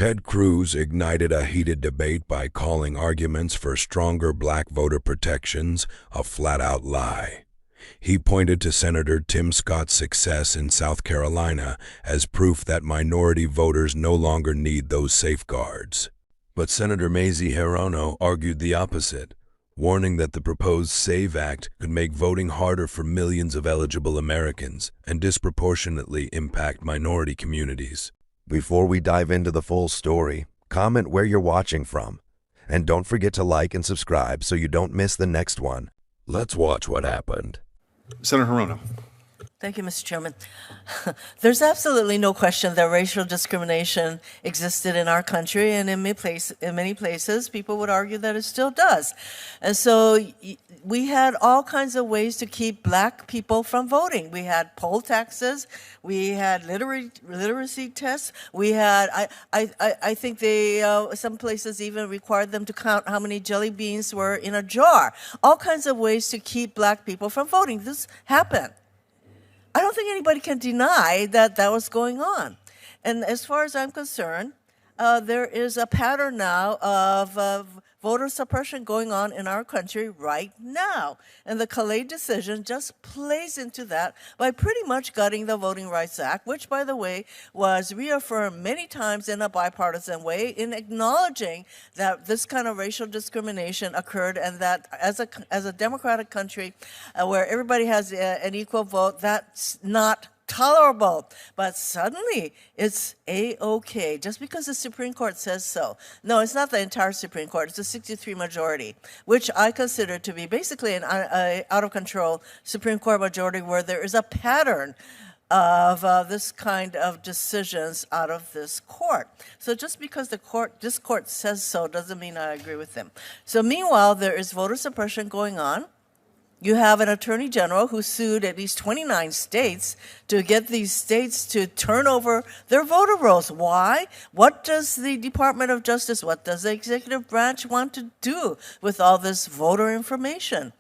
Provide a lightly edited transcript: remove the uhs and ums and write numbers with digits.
Ted Cruz ignited a heated debate by calling arguments for stronger black voter protections a flat-out lie. He pointed to Senator Tim Scott's success in South Carolina as proof that minority voters no longer need those safeguards. But Senator Mazie Hirono argued the opposite, warning that the proposed SAVE Act could make voting harder for millions of eligible Americans and disproportionately impact minority communities. Before we dive into the full story, comment where you're watching from. And don't forget to like and subscribe so you don't miss the next one. Let's watch what happened. Senator Hirono. Thank you, Mr. Chairman. There's absolutely no question that racial discrimination existed in our country, and in many places, people would argue that it still does. And so we had all kinds of ways to keep black people from voting. We had poll taxes, we had literacy tests, we had, I think some places even required them to count how many jelly beans were in a jar. All kinds of ways to keep black people from voting. This happened. I don't think anybody can deny that that was going on. And as far as I'm concerned, there is a pattern now of voter suppression going on in our country right now. And the Calais decision just plays into that by pretty much gutting the Voting Rights Act, which, by the way, was reaffirmed many times in a bipartisan way in acknowledging that this kind of racial discrimination occurred, and that as a democratic country where everybody has an equal vote, that's not tolerable. But suddenly it's A-OK just because the Supreme Court says so. No, it's not the entire Supreme Court. It's a 63 majority, which I consider to be basically an out-of-control Supreme Court majority where there is a pattern of this kind of decisions out of this court. So just because this court says so doesn't mean I agree with them. So meanwhile, there is voter suppression going on. You have an attorney general who sued at least 29 states to get these states to turn over their voter rolls. Why? What does the Department of Justice, what does the executive branch want to do with all this voter information?